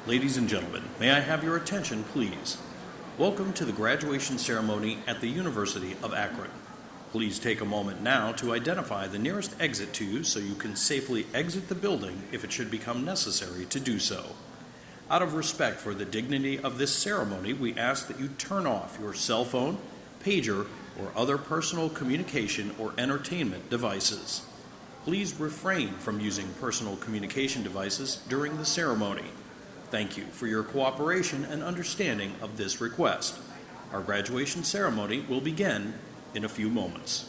Ladies and gentlemen, may I have your attention, please? Welcome to the graduation ceremony at the University of Akron. Please take a moment now to identify the nearest exit to you so you can safely exit the building if it should become necessary to do so. Out of respect for the dignity of this ceremony, we ask that you turn off your cell phone, pager, or other personal communication or entertainment devices. Please refrain from using personal communication devices during the ceremony. Thank you for your cooperation and understanding of this request. Our graduation ceremony will begin in a few moments.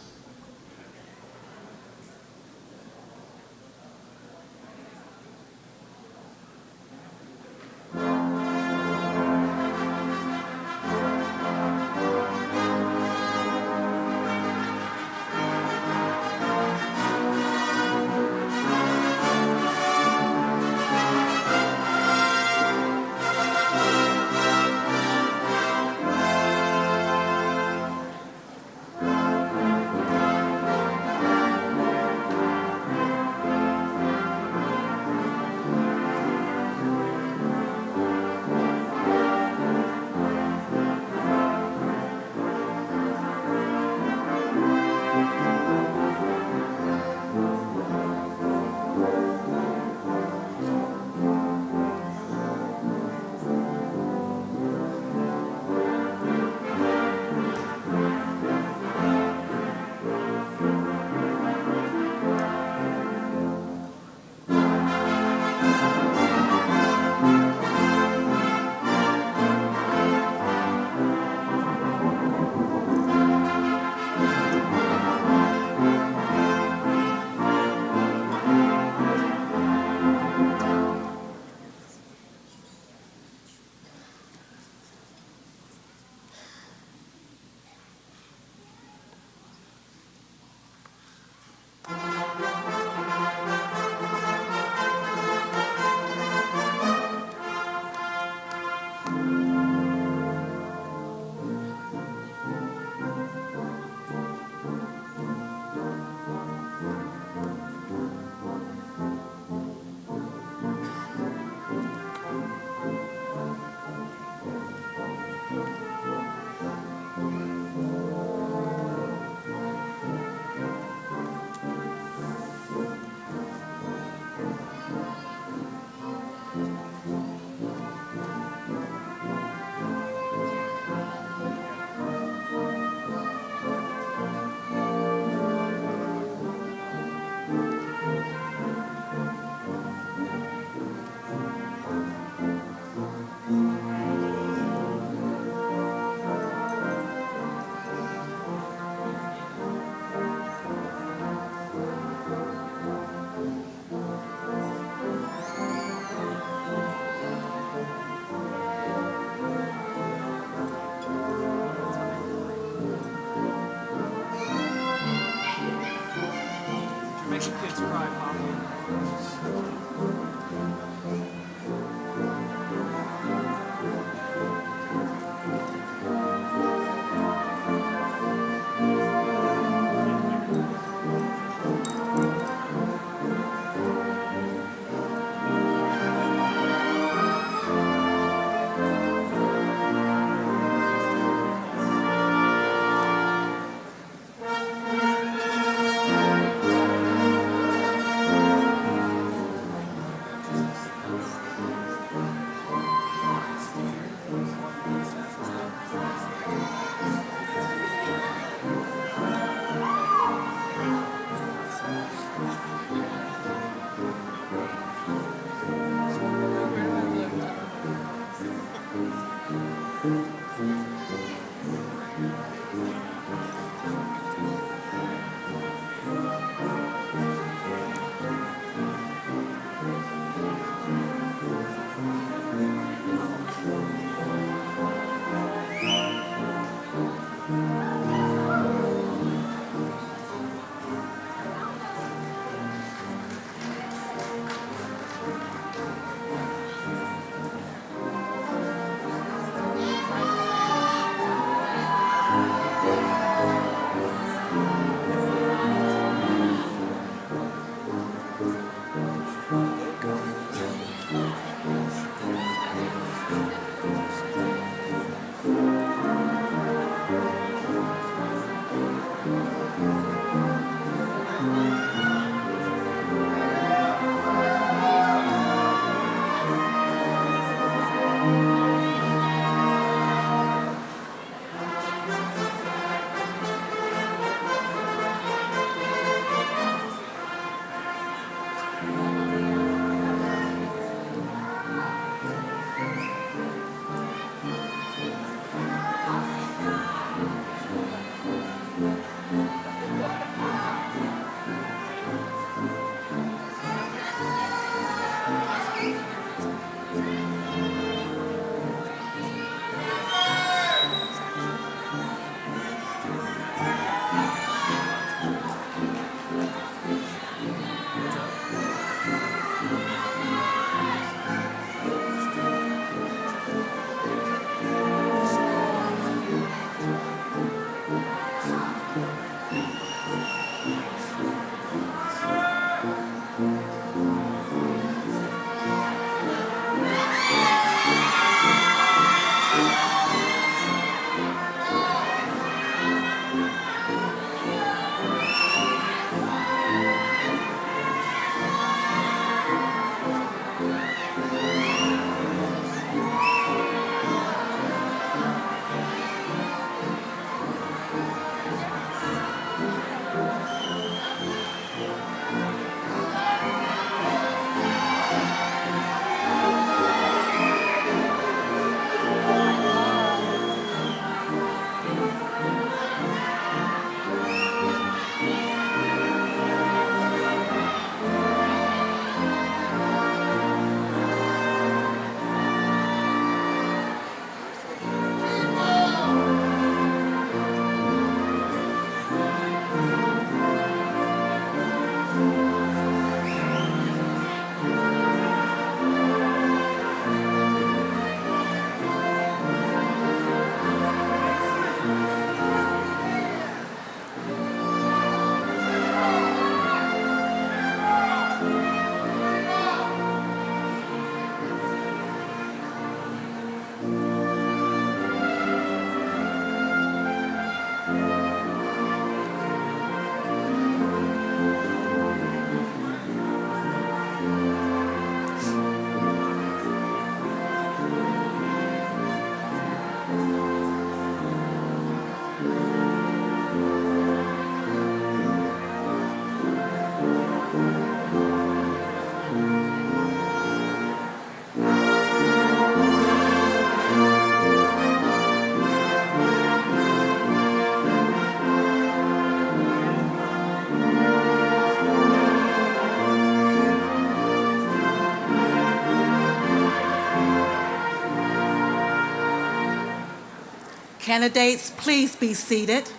Candidates, please be seated.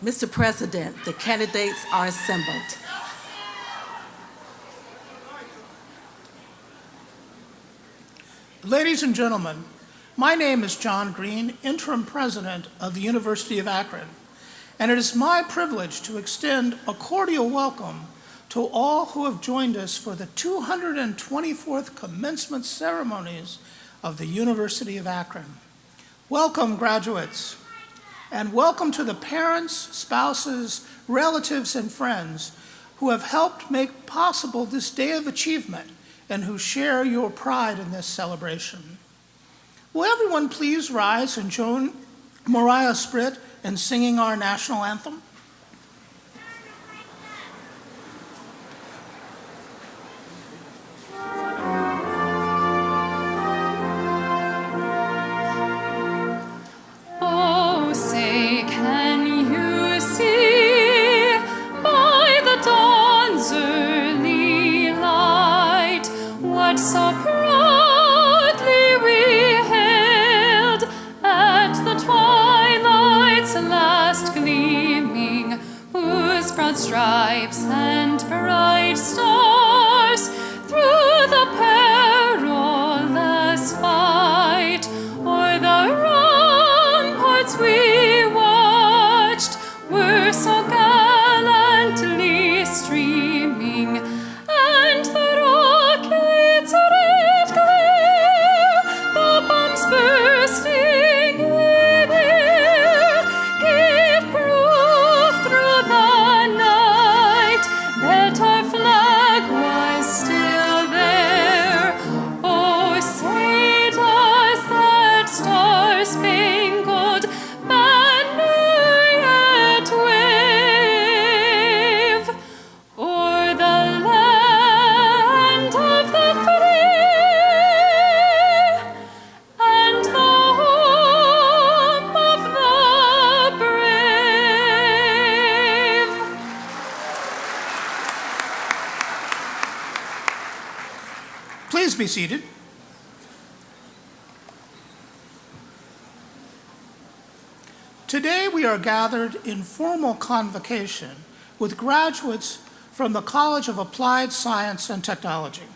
Mr. President, the candidates are assembled. Ladies and gentlemen, my name is John Green, Interim President of the University of Akron, and it is my privilege to extend a cordial welcome to all who have joined us for the 224th commencement ceremonies of the University of Akron. Welcome, graduates, and welcome to the parents, spouses, relatives, and friends who have helped make possible this day of achievement and who share your pride in this celebration. Will everyone please rise and join Mariah Spritt in singing our national anthem? Oh, say, can you see by the dawn's early light what so proudly we hailed at the twilight's last gleaming, whose broad stripes and bright stars through the perilous fight o'er the ramparts we watched were so gallantly streaming, and the rockets' red glare, the bombs bursting in air, gave proof through the night that our flag was still there. Oh, say does that star-spangled banner yet wave o'er the land of the free and the home of the brave? Please be seated. Today we are gathered in formal convocation with graduates from the College of Applied Science and Technology.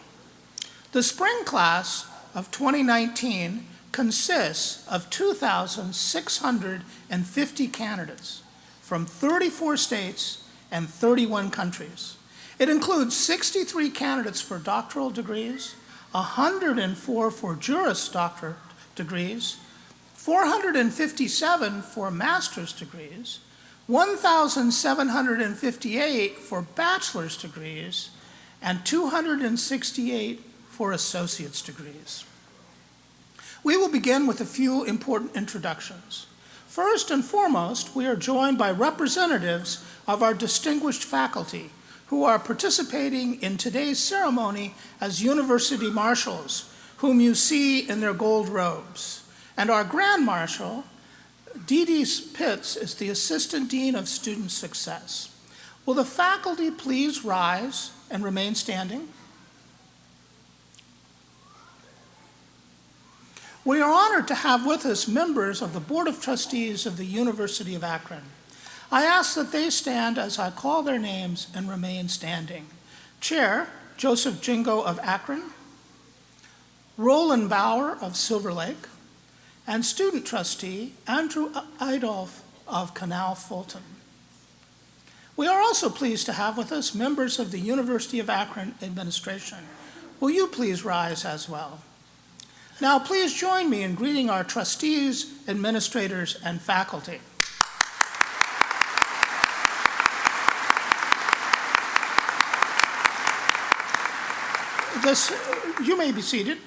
The spring class of 2019 consists of 2,650 candidates from 34 states and 31 countries. It includes 63 candidates for doctoral degrees, 104 for Juris Doctor degrees, 457 for master's degrees, 1,758 for bachelor's degrees, and 268 for associate's degrees. We will begin with a few important introductions. First and foremost, we are joined by representatives of our distinguished faculty who are participating in today's ceremony as university marshals, whom you see in their gold robes. And our Grand Marshal, Dee Dee Pitts, is the Assistant Dean of Student Success. Will the faculty please rise and remain standing? We are honored to have with us members of the Board of Trustees of the University of Akron. I ask that they stand as I call their names and remain standing. Chair, Joseph Jingo of Akron, Roland Bauer of Silver Lake, and Student Trustee, Andrew Idolf of Canal Fulton. We are also pleased to have with us members of the University of Akron administration. Will you please rise as well? Now please join me in greeting our trustees, administrators, and faculty. You may be seated.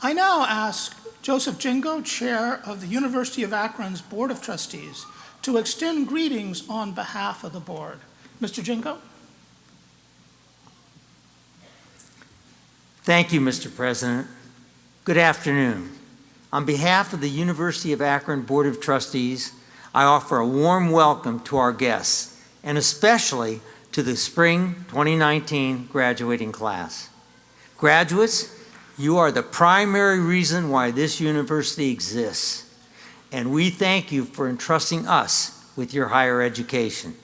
I now ask Joseph Jingo, Chair of the University of Akron's Board of Trustees, to extend greetings on behalf of the board. Mr. Jingo? Thank you, Mr. President. Good afternoon. On behalf of the University of Akron Board of Trustees, I offer a warm welcome to our guests, and especially to the spring 2019 graduating class. Graduates, You are the primary reason why this university exists, and we thank you for entrusting us with your higher education.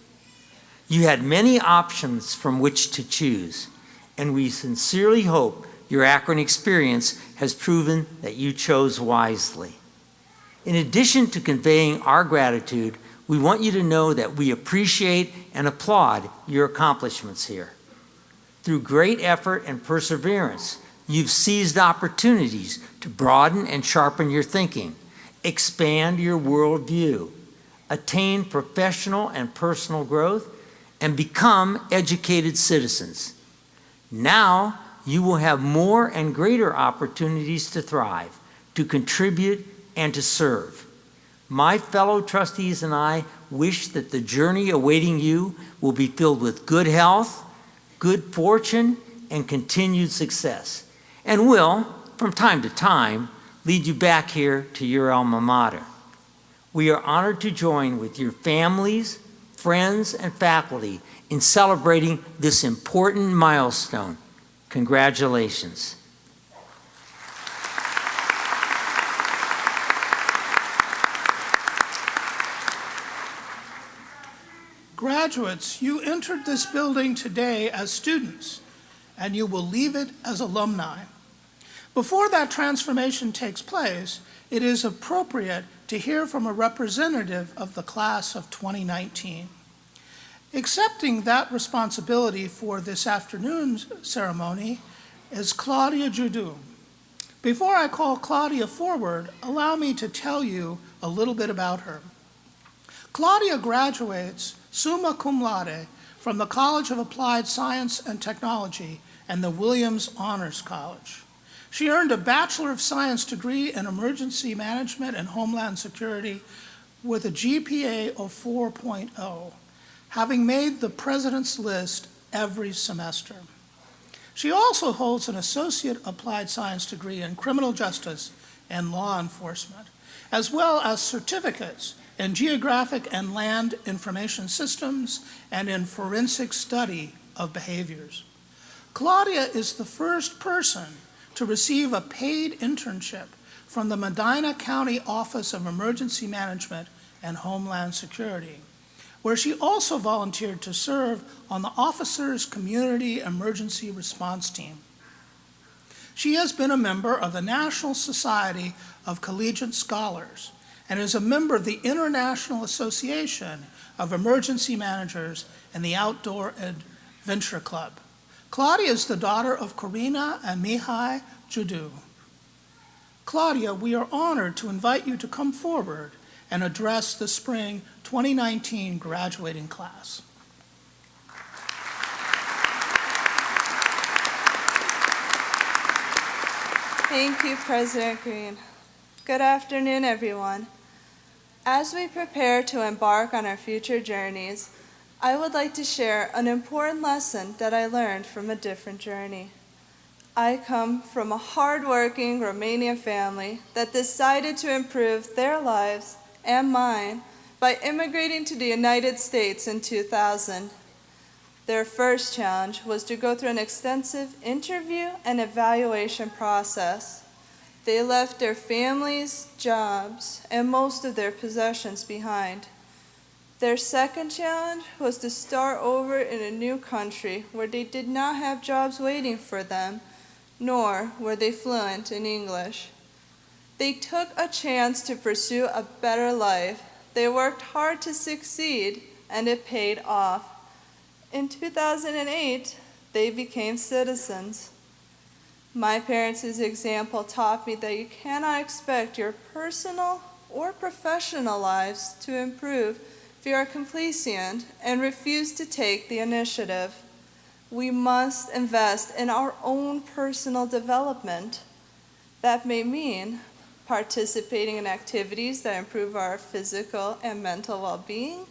You had many options from which to choose, and we sincerely hope your Akron experience has proven that you chose wisely. In addition to conveying our gratitude, we want you to know that we appreciate and applaud your accomplishments here. Through great effort and perseverance, you've seized opportunities to broaden and sharpen your thinking, expand your worldview, attain professional and personal growth, and become educated citizens. Now, you will have more and greater opportunities to thrive, to contribute, and to serve. My fellow trustees and I wish that the journey awaiting you will be filled with good health, good fortune, and continued success, and will, from time to time, lead you back here to your alma mater. We are honored to join with your families, friends, and faculty in celebrating this important milestone. Congratulations. Graduates, you entered this building today as students, and you will leave it as alumni. Before that transformation takes place, it is appropriate to hear from a representative of the class of 2019. Accepting that responsibility for this afternoon's ceremony is Claudia Judu. Before I call Claudia forward, allow me to tell you a little bit about her. Claudia graduates summa cum laude from the College of Applied Science and Technology and the Williams Honors College. She earned a Bachelor of Science degree in Emergency Management and Homeland Security with a GPA of 4.0, having made the President's List every semester. She also holds an Associate Applied Science degree in Criminal Justice and Law Enforcement, as well as certificates in Geographic and Land Information Systems and in Forensic Study of Behaviors. Claudia is the first person to receive a paid internship from the Medina County Office of Emergency Management and Homeland Security, where she also volunteered to serve on the Officers Community Emergency Response Team. She has been a member of the National Society of Collegiate Scholars and is a member of the International Association of Emergency Managers and the Outdoor Adventure Club. Claudia is the daughter of Corina and Mihai Judu. Claudia, we are honored to invite you to come forward and address the spring 2019 graduating class. Thank you, President Green. Good afternoon, everyone. As we prepare to embark on our future journeys, I would like to share an important lesson that I learned from a different journey. I come from a hardworking Romanian family that decided to improve their lives and mine by immigrating to the United States in 2000. Their first challenge was to go through an extensive interview and evaluation process. They left their families, jobs, and most of their possessions behind. Their second challenge was to start over in a new country where they did not have jobs waiting for them, nor were they fluent in English. They took a chance to pursue a better life. They worked hard to succeed, and it paid off. In 2008, they became citizens. My parents' example taught me that you cannot expect your personal or professional lives to improve if you are complacent and refuse to take the initiative. We must invest in our own personal development. That may mean participating in activities that improve our physical and mental well-being,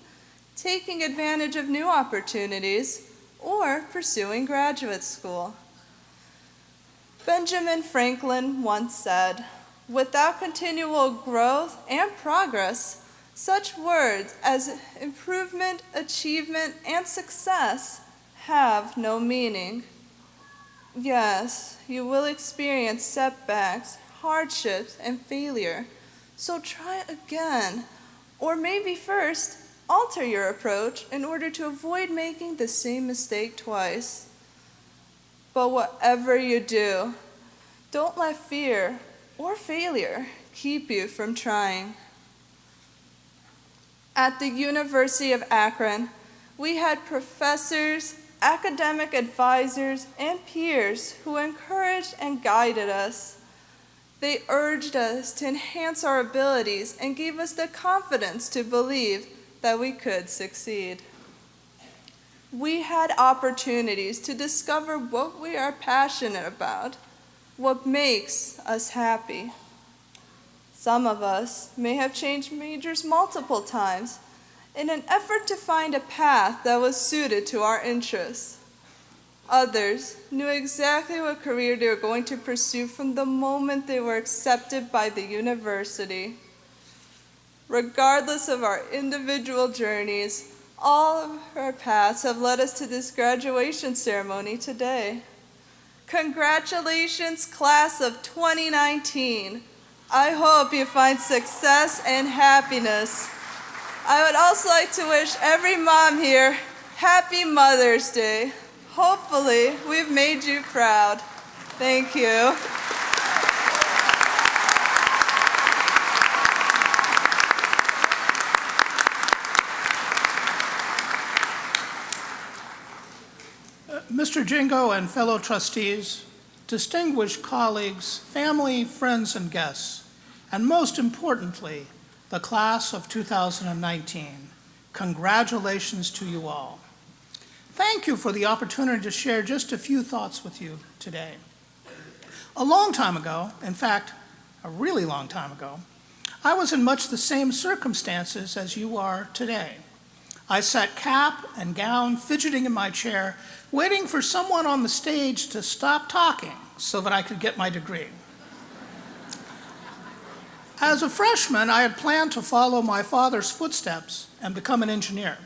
taking advantage of new opportunities, or pursuing graduate school. Benjamin Franklin once said, "Without continual growth and progress, such words as improvement, achievement, and success have no meaning." Yes, you will experience setbacks, hardships, and failure. So try again. Or maybe first, alter your approach in order to avoid making the same mistake twice. But whatever you do, don't let fear or failure keep you from trying. At the University of Akron, we had professors, academic advisors, and peers who encouraged and guided us. They urged us to enhance our abilities and gave us the confidence to believe that we could succeed. We had opportunities to discover what we are passionate about, what makes us happy. Some of us may have changed majors multiple times in an effort to find a path that was suited to our interests. Others knew exactly what career they were going to pursue from the moment they were accepted by the university. Regardless of our individual journeys, all of our paths have led us to this graduation ceremony today. Congratulations, class of 2019. I hope you find success and happiness. I would also like to wish every mom here Happy Mother's Day. Hopefully, we've made you proud. Thank you. Mr. Jingo and fellow trustees, distinguished colleagues, family, friends, and guests, and most importantly, the class of 2019, congratulations to you all. Thank you for the opportunity to share just a few thoughts with you today. A long time ago, in fact, a really long time ago, I was in much the same circumstances as you are today. I sat cap and gown, fidgeting in my chair, waiting for someone on the stage to stop talking so that I could get my degree. As a freshman, I had planned to follow my father's footsteps and become an engineer.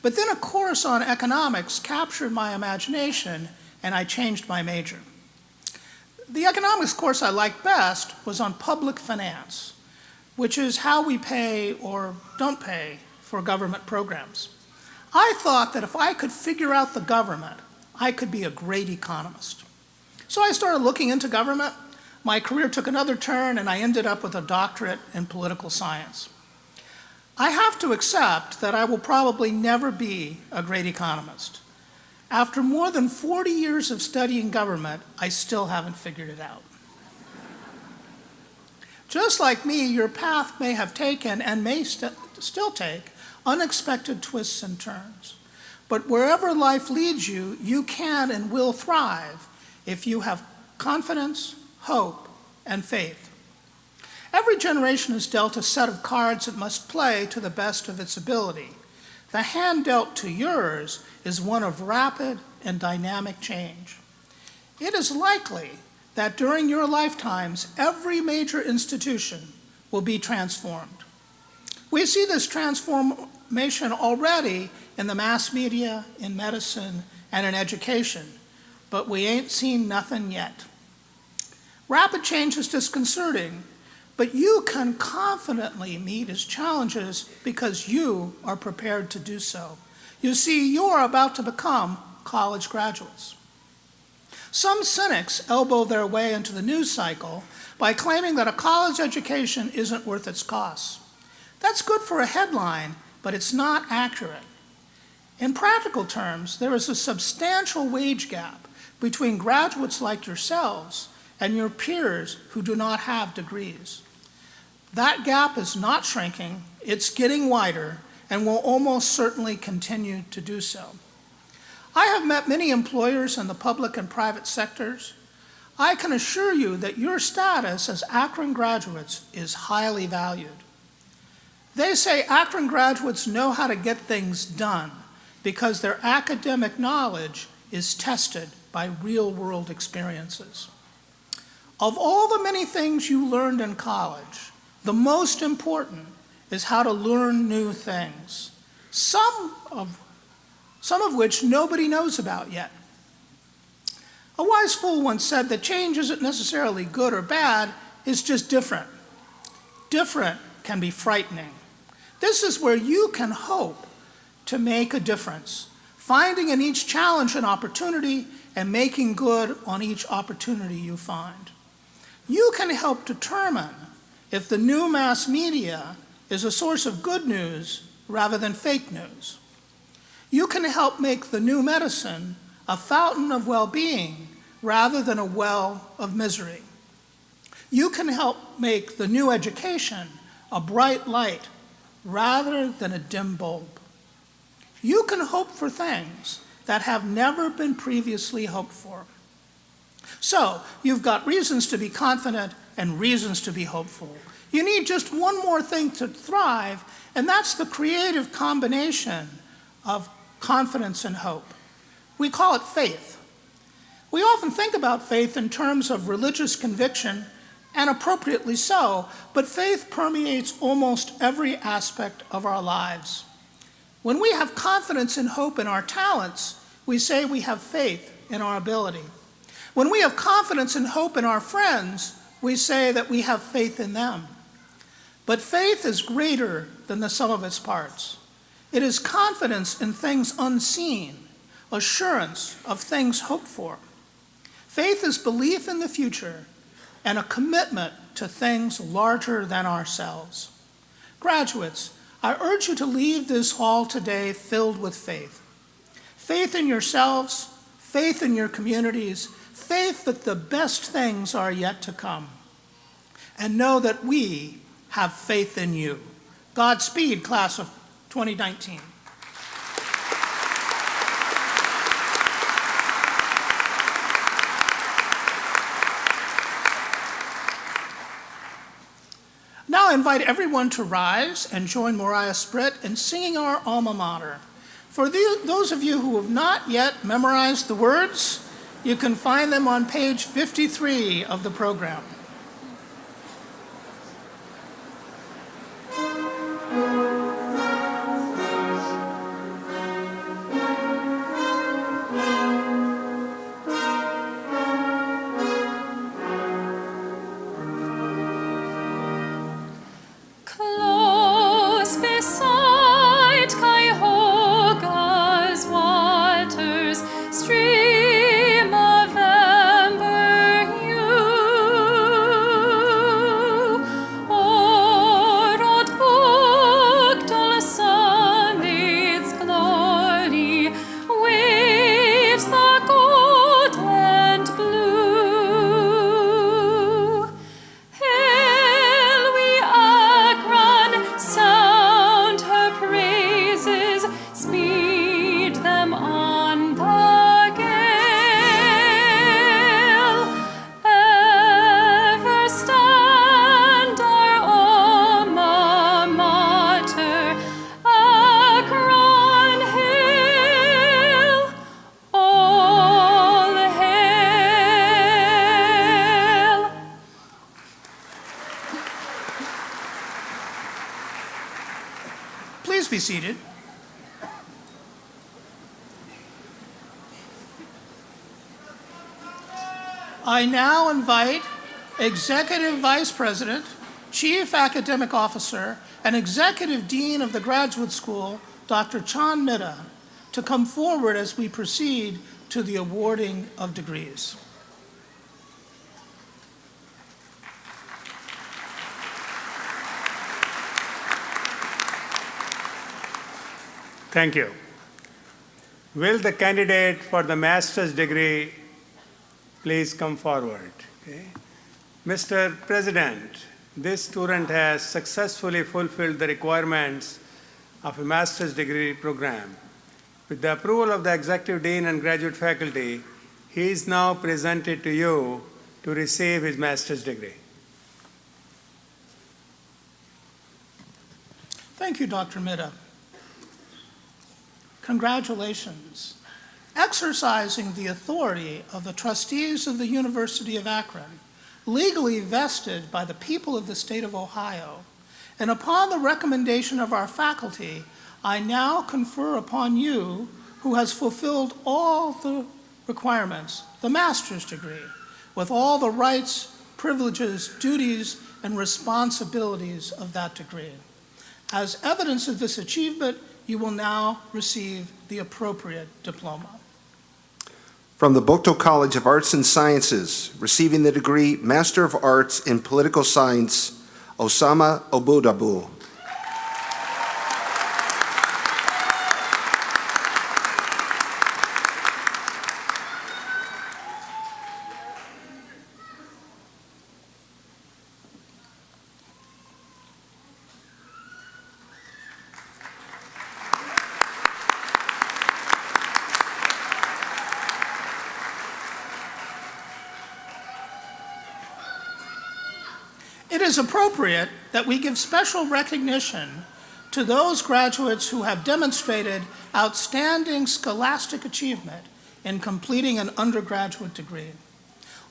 But then a course on economics captured my imagination, and I changed my major. The economics course I liked best was on public finance, which is how we pay or don't pay for government programs. I thought that if I could figure out the government, I could be a great economist. So I started looking into government. My career took another turn, and I ended up with a doctorate in political science. I have to accept that I will probably never be a great economist. After more than 40 years of studying government, I still haven't figured it out. Just like me, your path may have taken and may still take unexpected twists and turns. But wherever life leads you, you can and will thrive if you have confidence, hope, and faith. Every generation is dealt a set of cards it must play to the best of its ability. The hand dealt to yours is one of rapid and dynamic change. It is likely that during your lifetimes, every major institution will be transformed. We see this transformation already in the mass media, in medicine, and in education, but we ain't seen nothing yet. Rapid change is disconcerting, but you can confidently meet its challenges because you are prepared to do so. You see, you're about to become college graduates. Some cynics elbow their way into the news cycle by claiming that a college education isn't worth its costs. That's good for a headline, but it's not accurate. In practical terms, there is a substantial wage gap between graduates like yourselves and your peers who do not have degrees. That gap is not shrinking, it's getting wider, and will almost certainly continue to do so. I have met many employers in the public and private sectors. I can assure you that your status as Akron graduates is highly valued. They say Akron graduates know how to get things done because their academic knowledge is tested by real-world experiences. Of all the many things you learned in college, the most important is how to learn new things, some of which nobody knows about yet. A wise fool once said that change isn't necessarily good or bad, it's just different. Different can be frightening. This is where you can hope to make a difference, finding in each challenge an opportunity and making good on each opportunity you find. You can help determine if the new mass media is a source of good news rather than fake news. You can help make the new medicine a fountain of well-being rather than a well of misery. You can help make the new education a bright light rather than a dim bulb. You can hope for things that have never been previously hoped for. So, you've got reasons to be confident and reasons to be hopeful. You need just one more thing to thrive, and that's the creative combination of confidence and hope. We call it faith. We often think about faith in terms of religious conviction, and appropriately so, but faith permeates almost every aspect of our lives. When we have confidence and hope in our talents, we say we have faith in our ability. When we have confidence and hope in our friends, we say that we have faith in them. But faith is greater than the sum of its parts. It is confidence in things unseen, assurance of things hoped for. Faith is belief in the future and a commitment to things larger than ourselves. Graduates, I urge you to leave this hall today filled with faith. Faith in yourselves, faith in your communities, faith that the best things are yet to come. And know that we have faith in you. Godspeed, class of 2019. Now I invite everyone to rise and join Moriah Spritt in singing our alma mater. For those of you who have not yet memorized the words, you can find them on page 53 of the program. Close beside Cuyahoga's waters, stream of amber hue, o'er old Bugdall sun its glory waves the gold and blue. Hail we Akron, sound her praises, speed them on the gale. Ever stand our alma mater, Akron hail, all hail. Please be seated. I now invite Executive Vice President, Chief Academic Officer, and Executive Dean of the Graduate School, Dr. Chan Midha, to come forward as we proceed to the awarding of degrees. Thank you. Will the candidate for the master's degree please come forward? Okay. Mr. President, this student has successfully fulfilled the requirements of a master's degree program. With the approval of the Executive Dean and graduate faculty, he is now presented to you to receive his master's degree. Thank you, Dr. Midha. Congratulations. Exercising the authority of the trustees of the University of Akron, legally vested by the people of the state of Ohio, and upon the recommendation of our faculty, I now confer upon you, who has fulfilled all the requirements, the master's degree, with all the rights, privileges, duties, and responsibilities of that degree. As evidence of this achievement, you will now receive the appropriate diploma. From the Bokto College of Arts and Sciences, receiving the degree Master of Arts in Political Science, Osama Obudabu. It is appropriate that we give special recognition to those graduates who have demonstrated outstanding scholastic achievement in completing an undergraduate degree.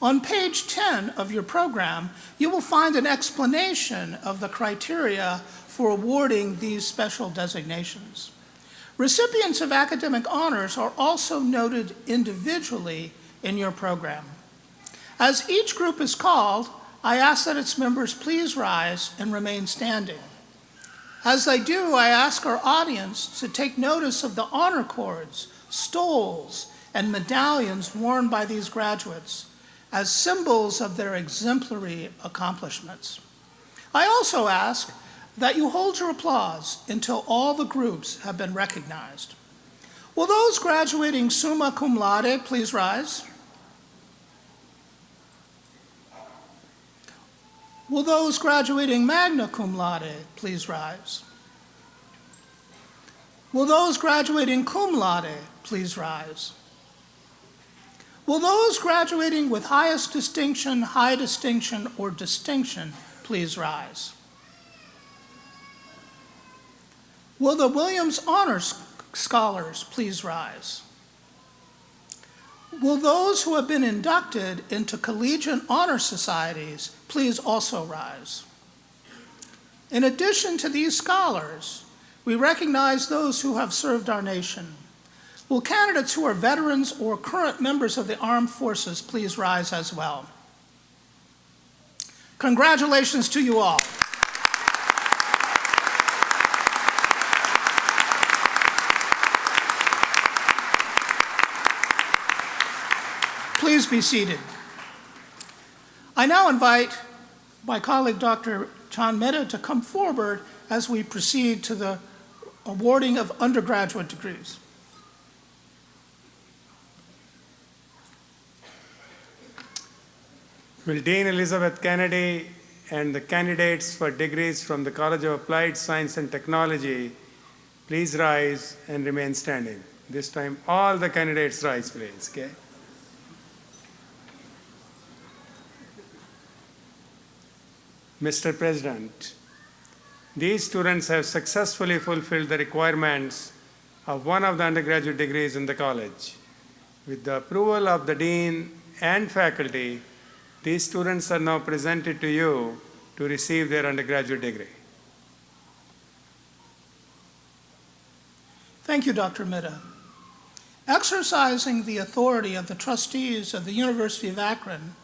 On page 10 of your program, you will find an explanation of the criteria for awarding these special designations. Recipients of academic honors are also noted individually in your program. As each group is called, I ask that its members please rise and remain standing. As they do, I ask our audience to take notice of the honor cords, stoles, and medallions worn by these graduates as symbols of their exemplary accomplishments. I also ask that you hold your applause until all the groups have been recognized. Will those graduating summa cum laude please rise? Will those graduating magna cum laude please rise? Will those graduating cum laude please rise? Will those graduating with highest distinction, high distinction, or distinction please rise? Will the Williams Honors Scholars please rise? Will those who have been inducted into collegiate honor societies please also rise? In addition to these scholars, we recognize those who have served our nation. Will candidates who are veterans or current members of the armed forces please rise as well? Congratulations to you all. Please be seated. I now invite my colleague, Dr. John Mehta, to come forward as we proceed to the awarding of undergraduate degrees. Will Dean Elizabeth Kennedy and the candidates for degrees from the College of Applied Science and Technology please rise and remain standing? This time, all the candidates rise, please, okay? Mr. President, these students have successfully fulfilled the requirements of one of the undergraduate degrees in the college. With the approval of the dean and faculty, these students are now presented to you to receive their undergraduate degree. Thank you, Dr. Mehta. Exercising the authority of the trustees of the University of Akron,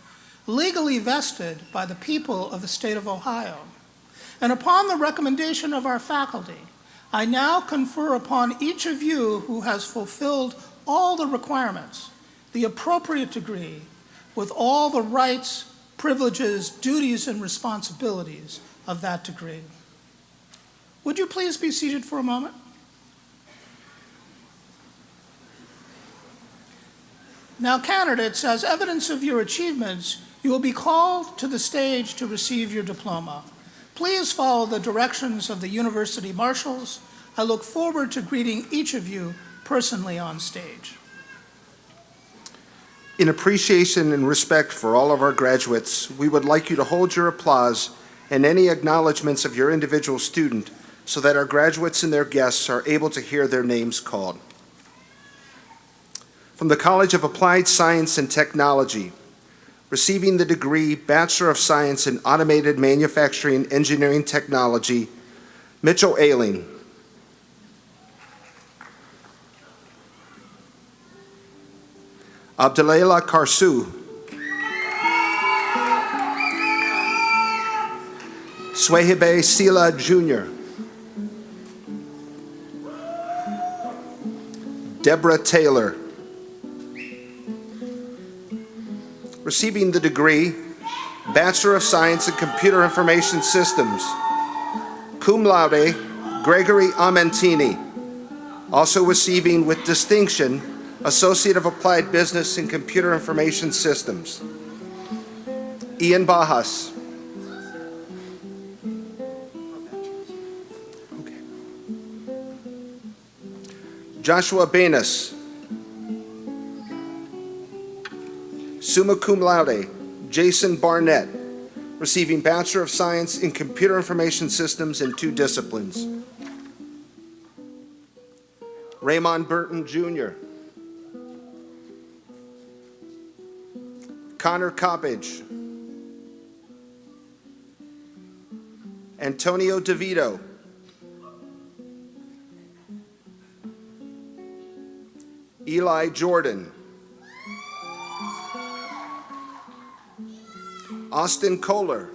legally vested by the people of the state of Ohio, and upon the recommendation of our faculty, I now confer upon each of you who has fulfilled all the requirements, the appropriate degree, with all the rights, privileges, duties, and responsibilities of that degree. Would you please be seated for a moment? Now, candidates, as evidence of your achievements, you will be called to the stage to receive your diploma. Please follow the directions of the university marshals. I look forward to greeting each of you personally on stage. In appreciation and respect for all of our graduates, we would like you to hold your applause and any acknowledgments of your individual student so that our graduates and their guests are able to hear their names called. From the College of Applied Science and Technology, receiving the degree Bachelor of Science in Automated Manufacturing Engineering Technology, Mitchell Ailing. Abdelela Karsu. Swehebe Sila Jr. Deborah Taylor. Receiving the degree Bachelor of Science in Computer Information Systems, cum laude, Gregory Amentini. Also receiving with distinction, Associate of Applied Business in Computer Information Systems, Ian Bahas. Okay. Joshua Banas. Summa cum laude, Jason Barnett, receiving Bachelor of Science in Computer Information Systems in 2 disciplines. Raymond Burton Jr. Connor Coppage. Antonio DeVito. Eli Jordan. Austin Kohler.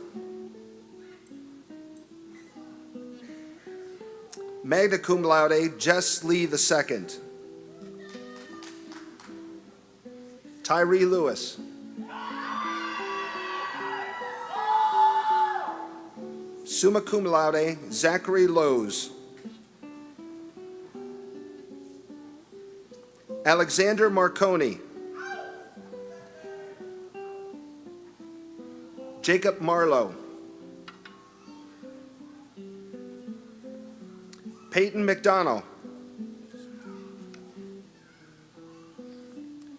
Magna cum laude, Jess Lee II. Tyree Lewis. Summa cum laude, Zachary Lowe's. Alexander Marconi. Jacob Marlowe. Peyton McDonnell.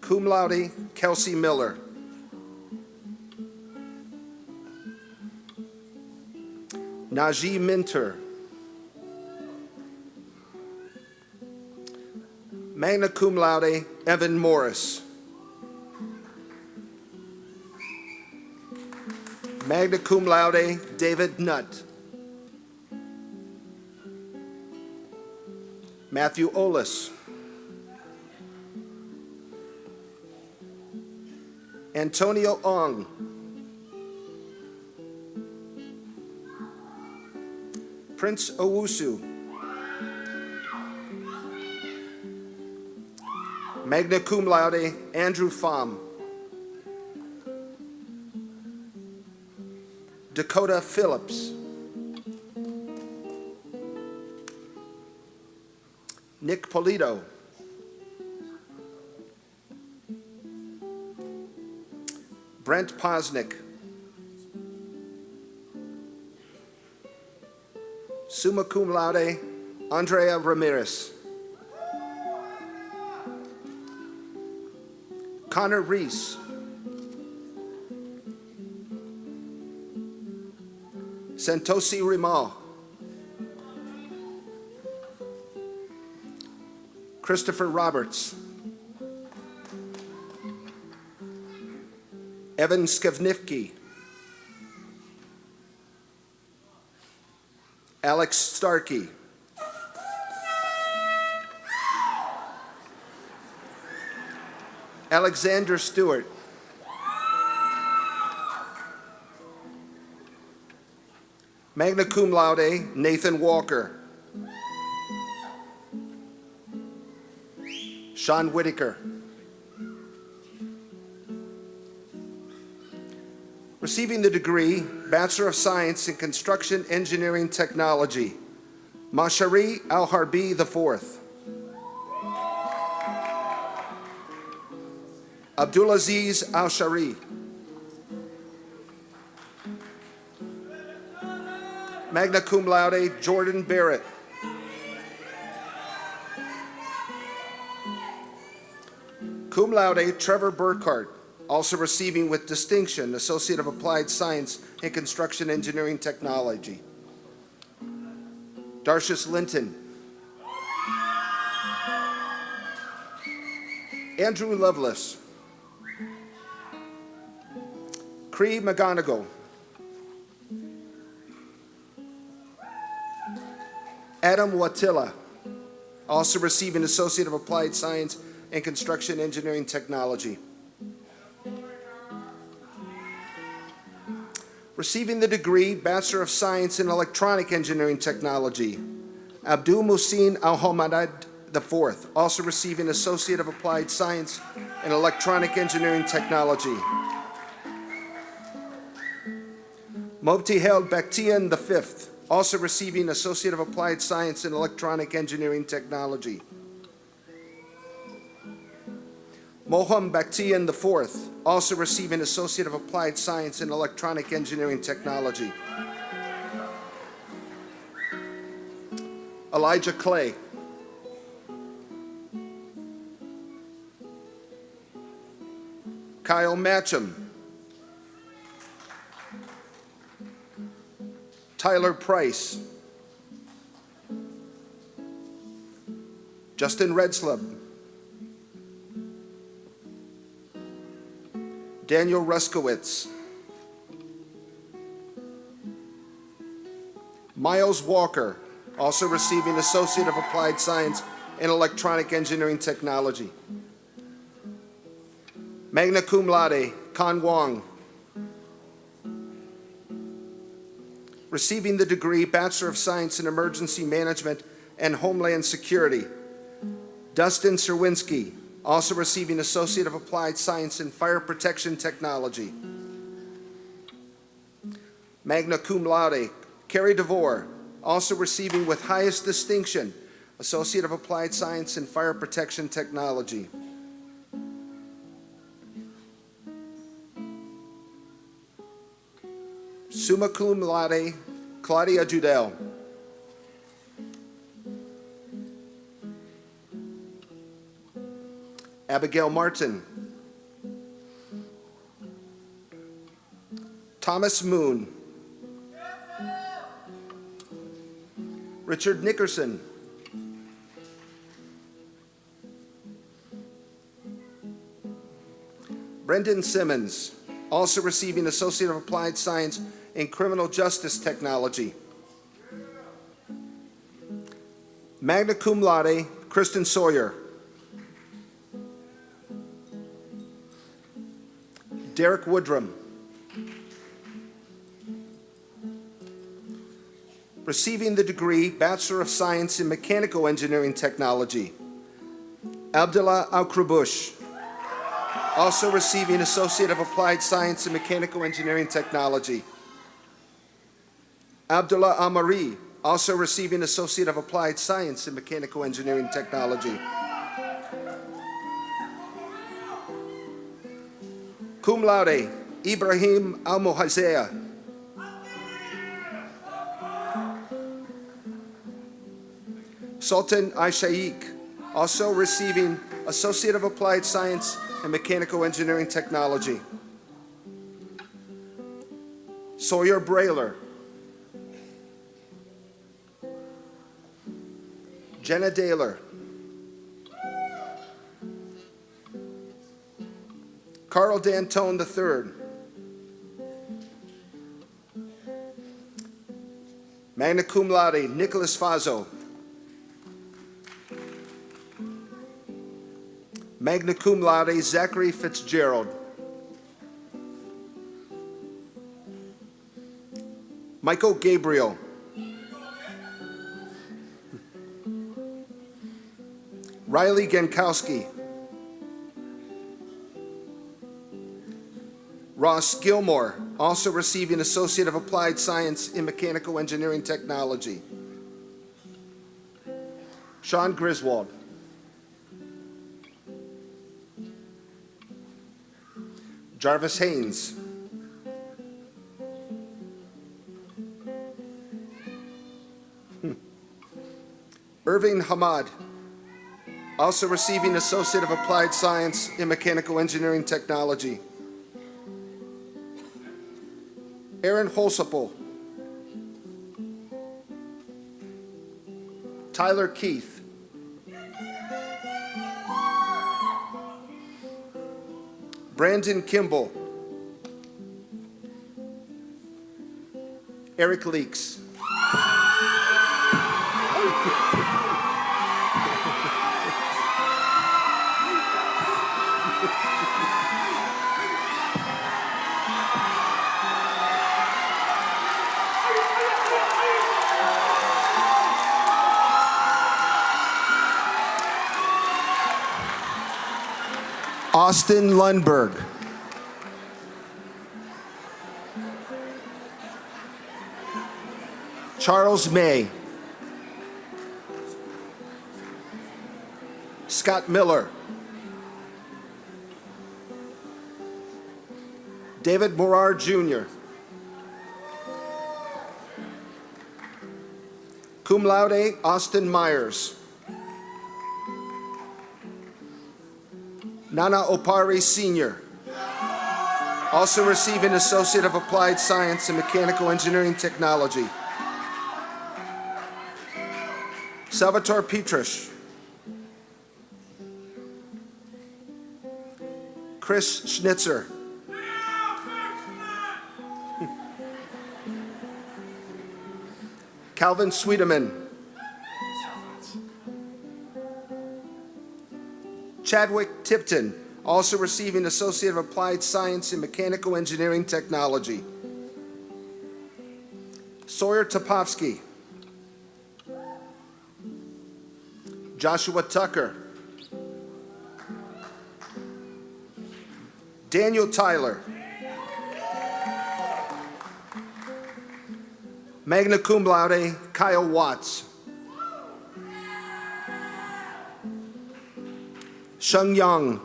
Cum laude, Kelsey Miller. Najee Minter. Magna cum laude, Evan Morris. Magna cum laude, David Nutt. Matthew Olis. Antonio Ong. Prince Owusu. Magna cum laude, Andrew Pham. Dakota Phillips. Nick Polito. Brent Posnick. Summa cum laude, Andrea Ramirez. Connor Reese. Santosi Rimal. Christopher Roberts. Evan Skevnifke. Alex Starkey. Alexander Stewart. Magna cum laude, Nathan Walker. Sean Whitaker. Receiving the degree, Bachelor of Science in Construction Engineering Technology, Mashari Al-Harbi IV. Abdulaziz Al-Shari. Magna cum laude, Jordan Barrett. Cum laude, Trevor Burkhart, also receiving with distinction, Associate of Applied Science in Construction Engineering Technology. Darcius Linton. Andrew Lovelace. Cree McGonigal. Adam Watilla, also receiving Associate of Applied Science and Construction Engineering Technology. Receiving the degree Bachelor of Science in Electronic Engineering Technology, Abdul Muhsin Al-Hamadad IV, also receiving Associate of Applied Science in Electronic Engineering Technology. Mobtihel Bakhtian V, also receiving Associate of Applied Science in Electronic Engineering Technology. Moham Bakhtian IV, also receiving Associate of Applied Science in Electronic Engineering Technology. Elijah Clay. Kyle Matcham. Tyler Price. Justin Redslub. Daniel Ruskowitz. Miles Walker, also receiving Associate of Applied Science in Electronic Engineering Technology. Magna cum laude, Kan Wong. Receiving the degree Bachelor of Science in Emergency Management and Homeland Security, Dustin Serwinski, also receiving Associate of Applied Science in Fire Protection Technology. Magna cum laude, Carrie DeVore, also receiving with highest distinction, Associate of Applied Science in Fire Protection Technology. Summa cum laude, Claudia Judell. Abigail Martin. Thomas Moon. Richard Nickerson. Brendan Simmons, also receiving Associate of Applied Science in Criminal Justice Technology. Magna cum laude, Kristen Sawyer. Derek Woodrum. Receiving the degree Bachelor of Science in Mechanical Engineering Technology, Abdullah Al-Krabush, also receiving Associate of Applied Science in Mechanical Engineering Technology. Abdullah Amari, also receiving Associate of Applied Science in Mechanical Engineering Technology. Cum laude, Ibrahim Al-Mohazea. Sultan Aishaik, also receiving Associate of Applied Science in Mechanical Engineering Technology. Sawyer Brayler. Jenna Daler. Carl D'Antone III. Magna cum laude, Nicholas Fazo. Magna cum laude, Zachary Fitzgerald. Michael Gabriel. Riley Gankowski. Ross Gilmore, also receiving Associate of Applied Science in Mechanical Engineering Technology. Sean Griswold. Jarvis Haynes. Irving Hamad, also receiving Associate of Applied Science in Mechanical Engineering Technology. Aaron Holsapple. Tyler Keith. Brandon Kimball. Eric Leaks. Austin Lundberg. Charles May. Scott Miller. David Morar Jr. Cum laude, Austin Myers. Nana Opari Sr. Also receiving Associate of Applied Science in Mechanical Engineering Technology. Salvatore Petrus. Chris Schnitzer. Calvin Sweeteman. Chadwick Tipton, also receiving Associate of Applied Science in Mechanical Engineering Technology. Sawyer Topovsky. Joshua Tucker. Daniel Tyler. Magna cum laude, Kyle Watts. Sheng Yang.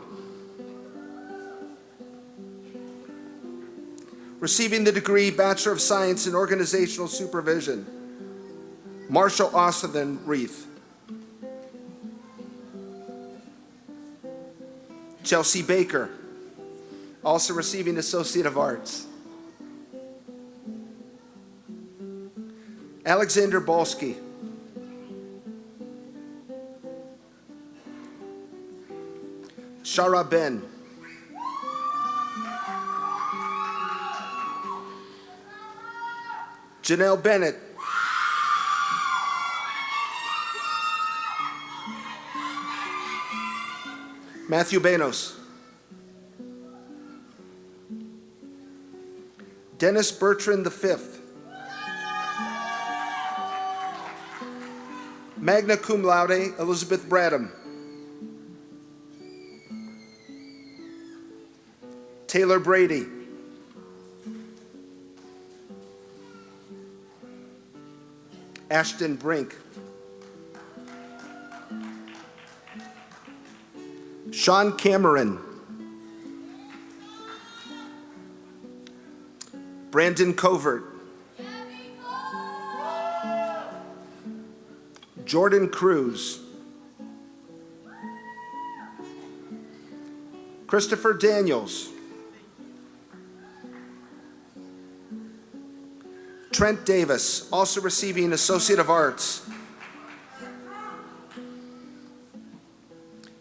Receiving the degree Bachelor of Science in Organizational Supervision, Marshall Austin Reith. Chelsea Baker, also receiving Associate of Arts. Alexander Balsky. Shara Ben. Janelle Bennett. Matthew Banos. Dennis Bertrand V. Magna cum laude, Elizabeth Bradham. Taylor Brady. Ashton Brink. Sean Cameron. Brandon Covert. Jordan Cruz. Christopher Daniels. Trent Davis, also receiving Associate of Arts.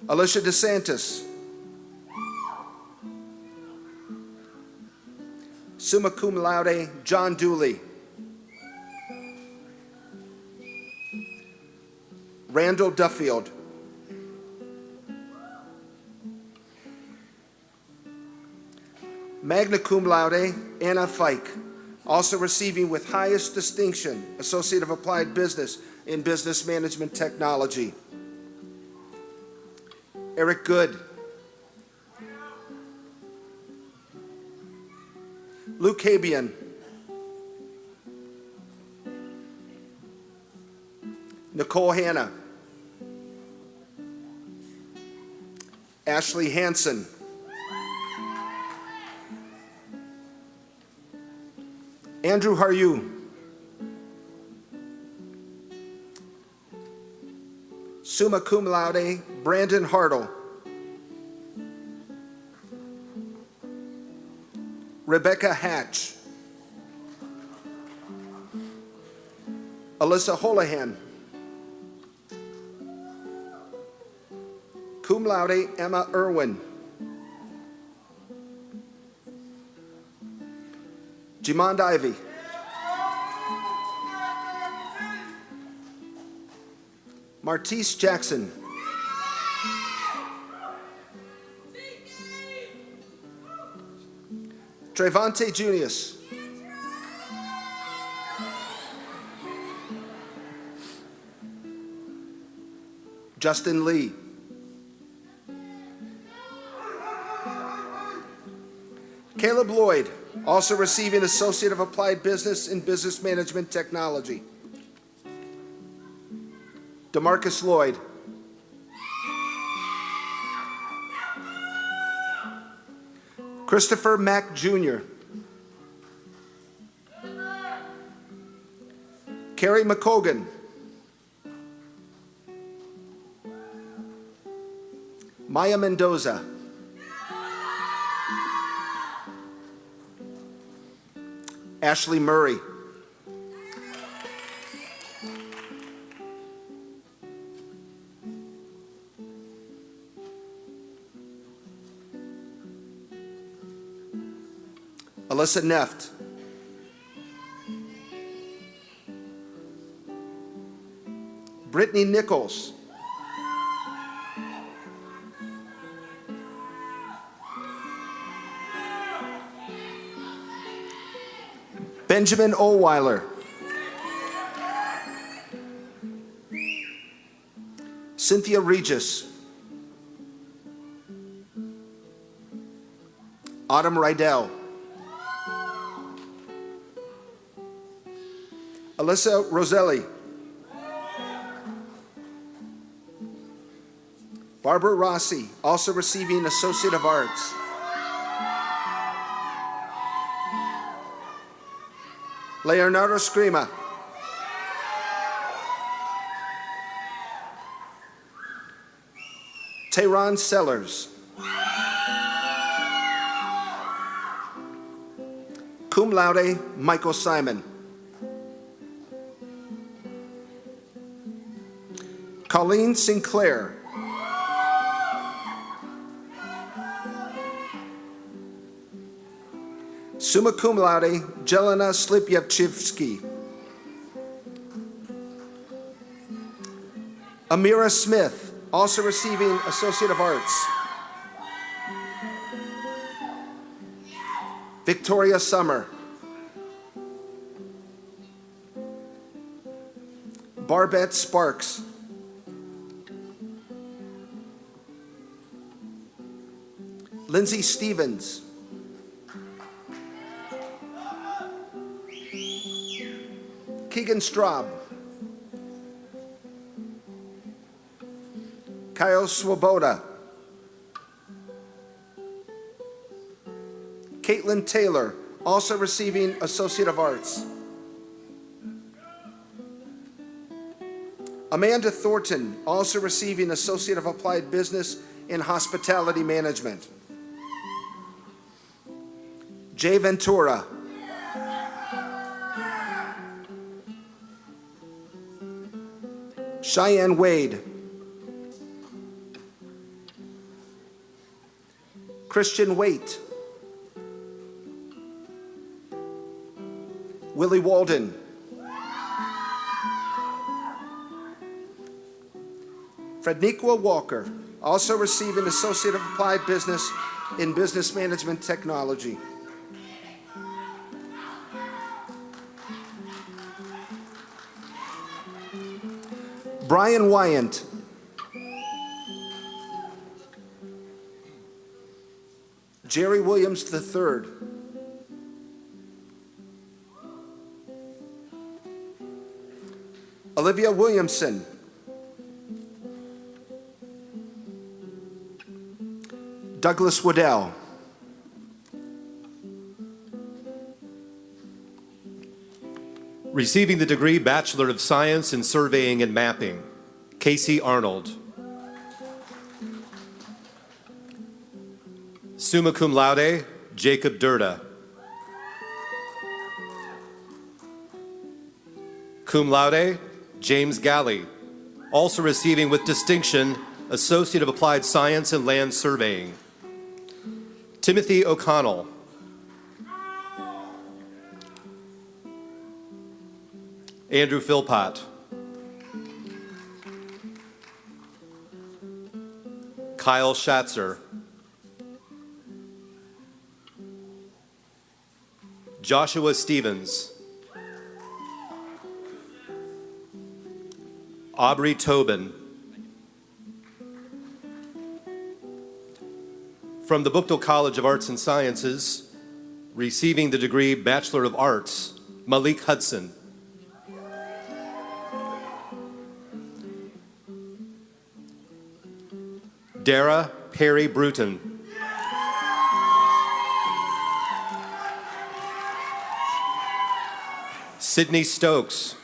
Alicia DeSantis. Summa cum laude, John Dooley. Randall Duffield. Magna cum laude, Anna Fike, also receiving with highest distinction, Associate of Applied Business in Business Management Technology. Eric Good. Luke Habian. Nicole Hanna. Ashley Hansen. Andrew Haryu. Summa cum laude, Brandon Hartle. Rebecca Hatch. Alyssa Holohan. Cum laude, Emma Irwin. Jimond Ivy. Martise Jackson. Trevante Junius. Justin Lee. Caleb Lloyd, also receiving Associate of Applied Business in Business Management Technology. DeMarcus Lloyd. Christopher Mack Jr. Carrie McCogan. Maya Mendoza. Ashley Murray. Alyssa Neft. Brittany Nichols. Benjamin Ohlweiler. Cynthia Regis. Autumn Rydell. Alyssa Roselli. Barbara Rossi, also receiving Associate of Arts. Leonardo Scrima. Tehran Sellers. Cum laude, Michael Simon. Colleen Sinclair. Summa cum laude, Jelena Slipyevchivsky. Amira Smith, also receiving Associate of Arts. Victoria Summer. Barbette Sparks. Lindsay Stevens. Keegan Straub. Kyle Swoboda. Caitlin Taylor, also receiving Associate of Arts. Amanda Thornton, also receiving Associate of Applied Business in Hospitality Management. Jay Ventura. Cheyenne Wade. Christian Waite. Willie Walden. Fredniqua Walker, also receiving Associate of Applied Business in Business Management Technology. Brian Wyant. Jerry Williams III. Olivia Williamson. Douglas Waddell. Receiving the degree Bachelor of Science in Surveying and Mapping, Casey Arnold. Summa cum laude, Jacob Durda. Cum laude, James Galley, also receiving with distinction Associate of Applied Science in Land Surveying. Timothy O'Connell. Andrew Philpott. Kyle Schatzer. Joshua Stevens. Aubrey Tobin. From the Buchtel College of Arts and Sciences, receiving the degree Bachelor of Arts, Malik Hudson. Dara Perry Bruton. Sydney Stokes.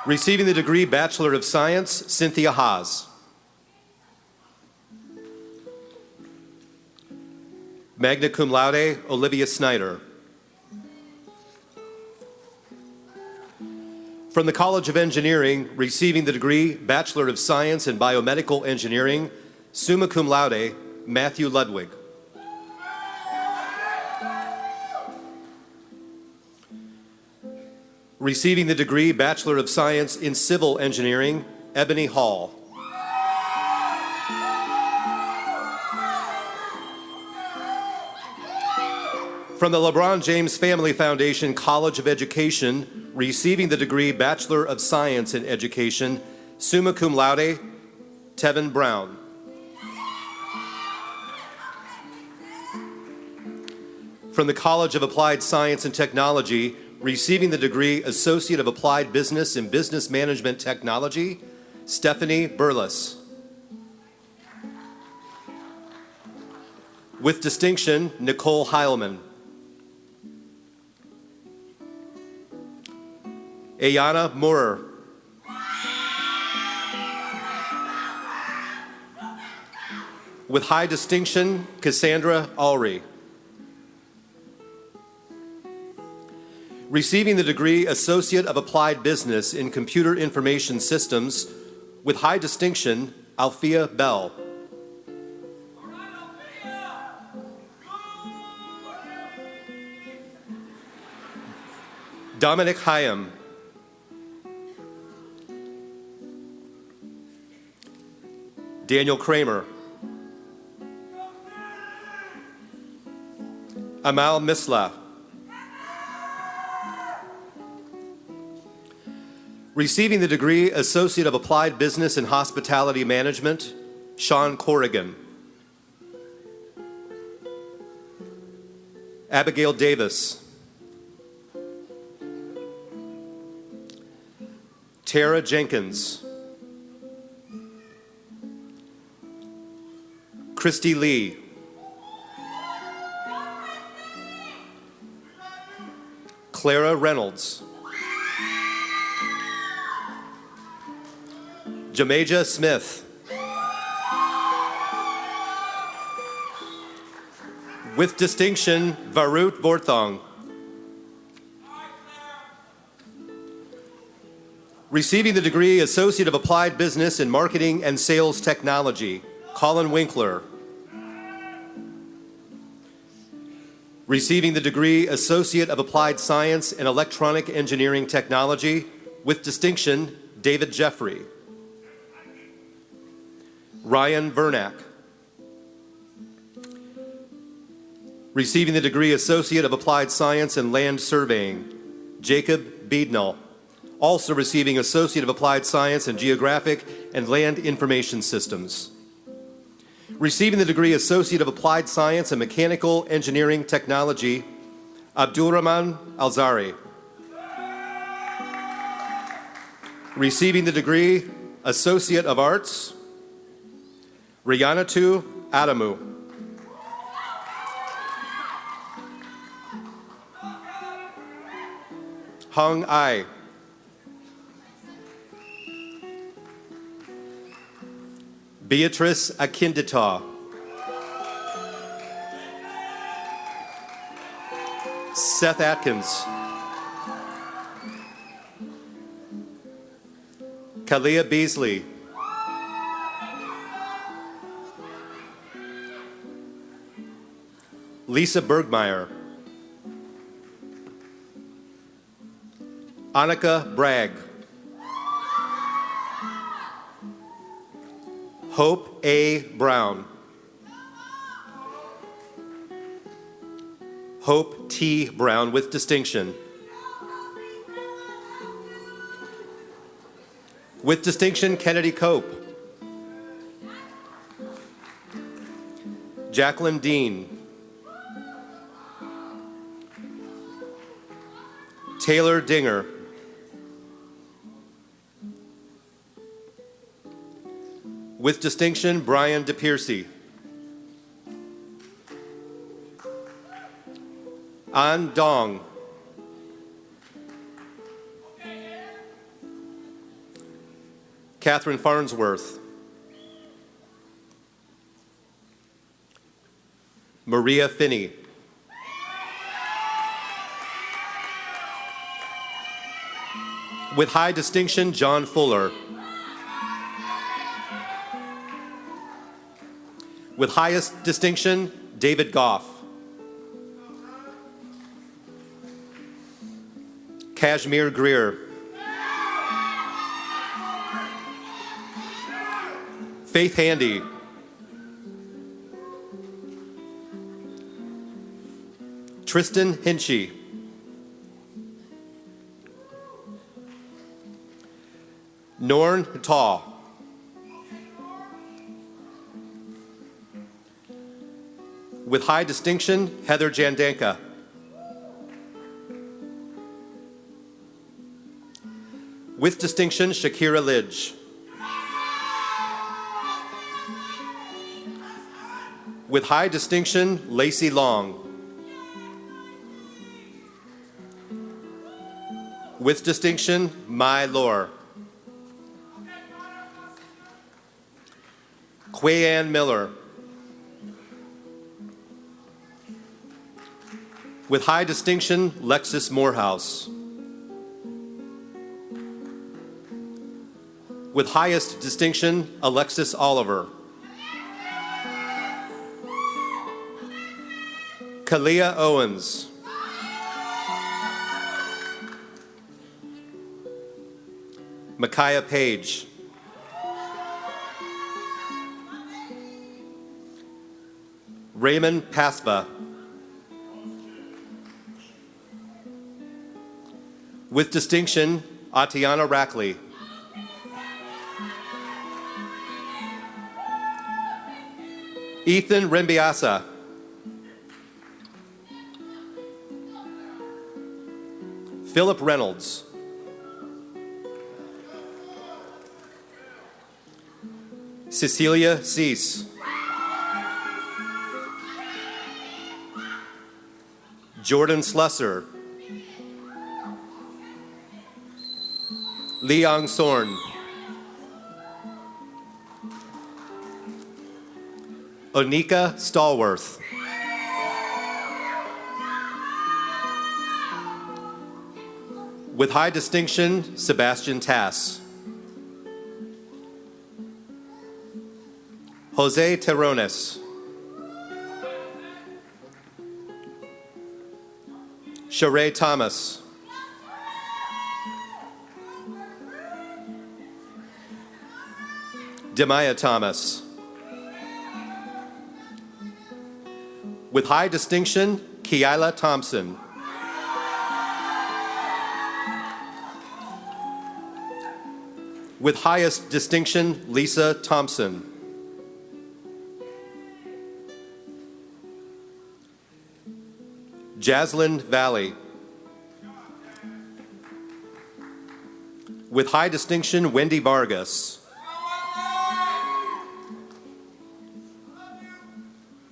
Receiving the degree Bachelor of Science, Cynthia Haas. Magna cum laude, Olivia Snyder. From the College of Engineering, receiving the degree Bachelor of Science in Biomedical Engineering, summa cum laude, Matthew Ludwig. Receiving the degree Bachelor of Science in Civil Engineering, Ebony Hall. From the LeBron James Family Foundation College of Education, receiving the degree Bachelor of Science in Education, summa cum laude, Tevin Brown. From the College of Applied Science and Technology, receiving the degree Associate of Applied Business in Business Management Technology, Stephanie Burles. With distinction, Nicole Heilman. Ayana Moorer. With high distinction, Cassandra Ulrey. Receiving the degree Associate of Applied Business in Computer Information Systems, with high distinction, Althea Bell. Dominic Hyam. Daniel Kramer. Amal Misla. Receiving the degree Associate of Applied Business and Hospitality Management, Sean Corrigan. Abigail Davis. Tara Jenkins. Christy Lee. Clara Reynolds. Jameja Smith. With distinction, Varut Vorthong. Receiving the degree Associate of Applied Business in Marketing and Sales Technology, Colin Winkler. Receiving the degree Associate of Applied Science in Electronic Engineering Technology, with distinction, David Jeffrey. Ryan Vernack. Receiving the degree Associate of Applied Science in Land Surveying, Jacob Beednall. Also receiving Associate of Applied Science in Geographic and Land Information Systems. Receiving the degree Associate of Applied Science in Mechanical Engineering Technology, Abdulrahman Alzari. Receiving the degree Associate of Arts, Riyanatu Adamu. Hung Ai. Beatrice Akindita. Seth Atkins. Kalia Beasley. Lisa Bergmeyer. Annika Bragg. Hope A. Brown. Hope T. Brown with distinction. With distinction, Kennedy Cope. Jacqueline Dean, Taylor Dinger, with distinction, Brian DePiercy, An Dong, Catherine Farnsworth, Maria Finney, with high distinction, John Fuller, with highest distinction, David Goff, Kashmir Greer, Faith Handy, Tristan Hinchy, Norn Taw, with high distinction, Heather Jandanka, with distinction, Shakira Lidge, with high distinction, Lacey Long, with distinction, Mai Lore, Quayanne Miller, with high distinction, Lexis Morehouse, with highest distinction, Alexis Oliver, Kalia Owens, Micaiah Page, Raymond Pasva, with distinction, Atiana Rackley, Ethan Rembiasa, Philip Reynolds, Cecilia Cease, Jordan Slusser, Liang Sorn, Onika Stallworth, with high distinction, Sebastian Tass, Jose Terrones, Sheree Thomas, Demaya Thomas, with high distinction, Kiala Thompson, with highest distinction, Lisa Thompson, Jaslyn Valley, with high distinction, Wendy Vargas,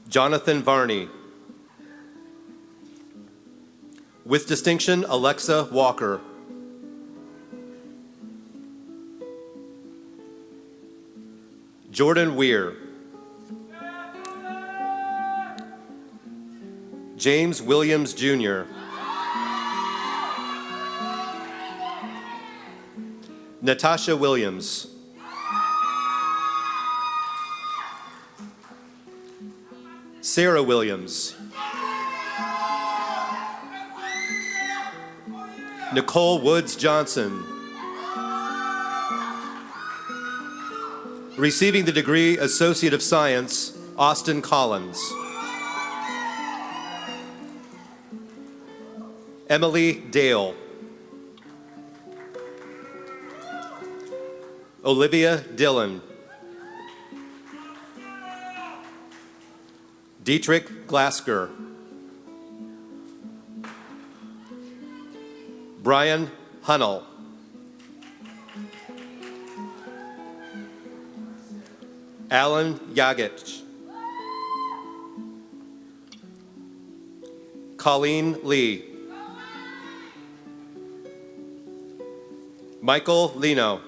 Jonathan Varney, with distinction, Alexa Walker, Jordan Weir, James Williams Jr., Natasha Williams, Sarah Williams, Nicole Woods Johnson, receiving the degree Associate of Science, Austin Collins, Emily Dale, Olivia Dillon, Dietrich Glasker, Brian Hunnell, Alan Yagich, Colleen Lee, Michael Lino,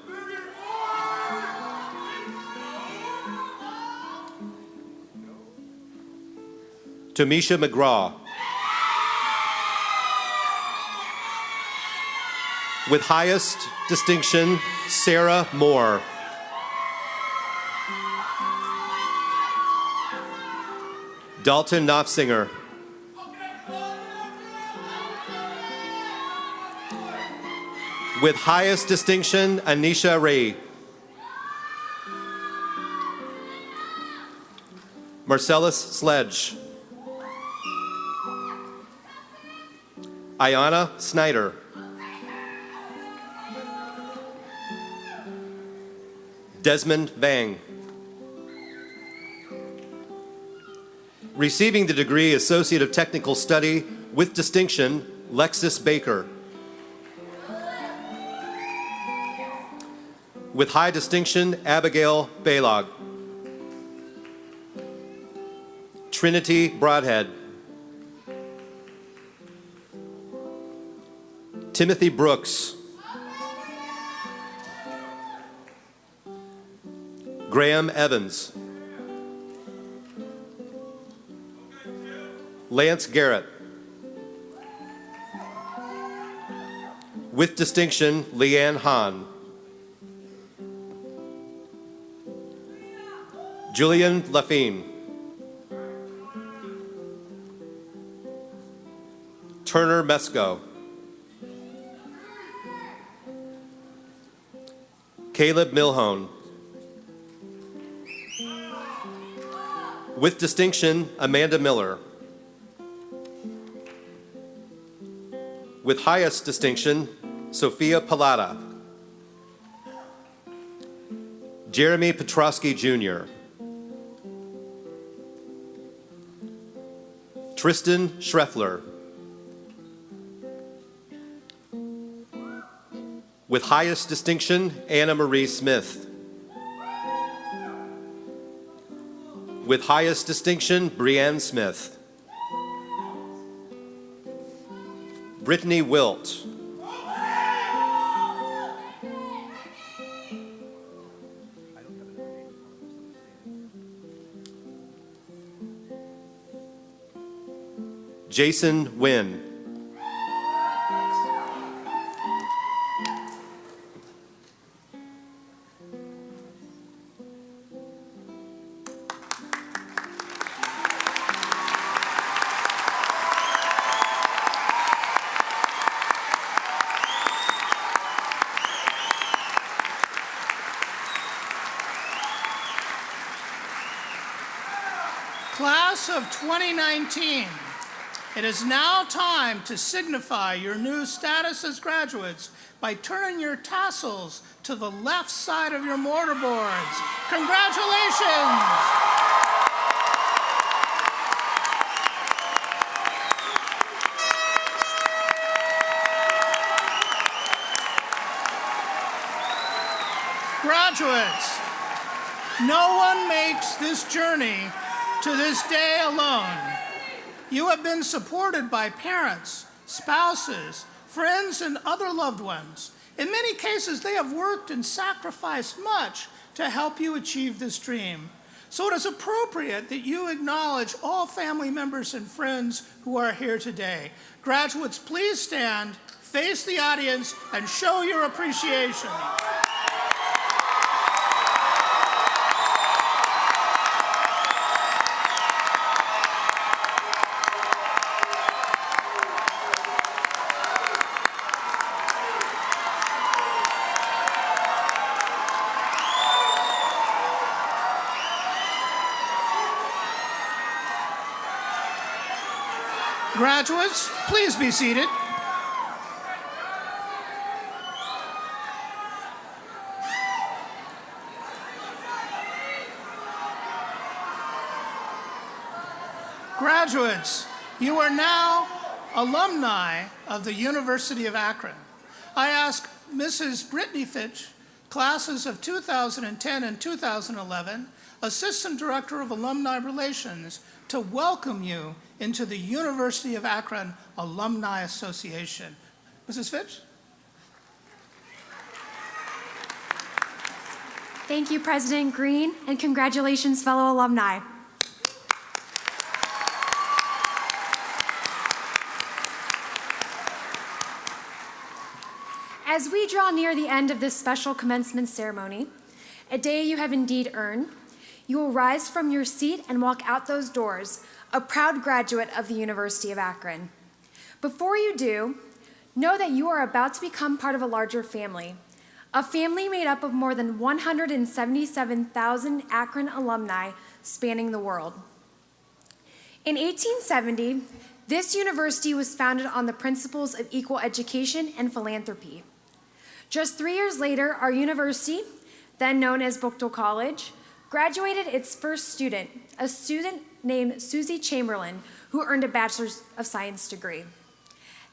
Tamisha McGraw, with highest distinction, Sarah Moore, Dalton Knopfsinger, with highest distinction, Anisha Ray, Marcellus Sledge, Ayana Snyder, Desmond Vang. Receiving the degree Associate of Technical Study with distinction, Lexis Baker. With high distinction, Abigail Balog. Trinity Broadhead. Timothy Brooks. Graham Evans. Lance Garrett. With distinction, Leanne Hahn. Julian Lafine. Turner Mesco. Caleb Milhone. With distinction, Amanda Miller. With highest distinction, Sophia Palata. Jeremy Petrosky Jr. Tristan Schreffler. With highest distinction, Anna Marie Smith. With highest distinction, Brianne Smith. Brittany Wilt. Jason Wynn. Class of 2019, it is now time to signify your new status as graduates by turning your tassels to the left side of your mortarboards. Congratulations! Graduates, no one makes this journey to this day alone. You have been supported by parents, spouses, friends, and other loved ones. In many cases, they have worked and sacrificed much to help you achieve this dream. So it is appropriate that you acknowledge all family members and friends who are here today. Graduates, please stand, face the audience, and show your appreciation. Graduates, please be seated. Graduates, you are now alumni of the University of Akron. I ask Mrs. Brittany Fitch, classes of 2010 and 2011, Assistant Director of Alumni Relations, to welcome you into the University of Akron Alumni Association. Mrs. Fitch? Thank you, President Green, and congratulations, fellow alumni. As we draw near the end of this special commencement ceremony, a day you have indeed earned, you will rise from your seat and walk out those doors, a proud graduate of the University of Akron. Before you do, know that you are about to become part of a larger family, a family made up of more than 177,000 Akron alumni spanning the world. In 1870, this university was founded on the principles of equal education and philanthropy. Just 3 years later, our university, then known as Buchtel College, graduated its first student, a student named Susie Chamberlain, who earned a Bachelor's of Science degree.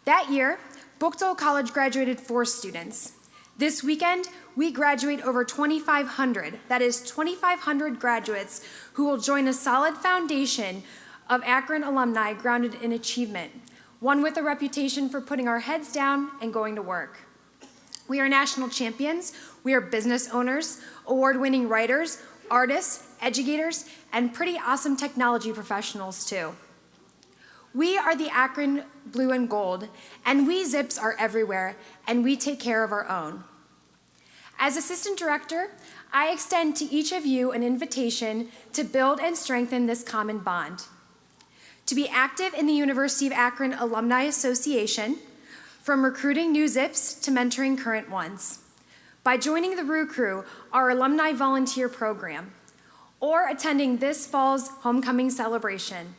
That year, Buchtel College graduated 4 students. This weekend, we graduate over 2,500, that is 2,500 graduates who will join a solid foundation of Akron alumni grounded in achievement, one with a reputation for putting our heads down and going to work. We are national champions, we are business owners, award-winning writers, artists, educators, and pretty awesome technology professionals too. We are the Akron Blue and Gold, and we Zips are everywhere, and we take care of our own. As Assistant Director, I extend to each of you an invitation to build and strengthen this common bond. To be active in the University of Akron Alumni Association, from recruiting new Zips to mentoring current ones, by joining the Roo Crew, our alumni volunteer program, or attending this fall's homecoming celebration.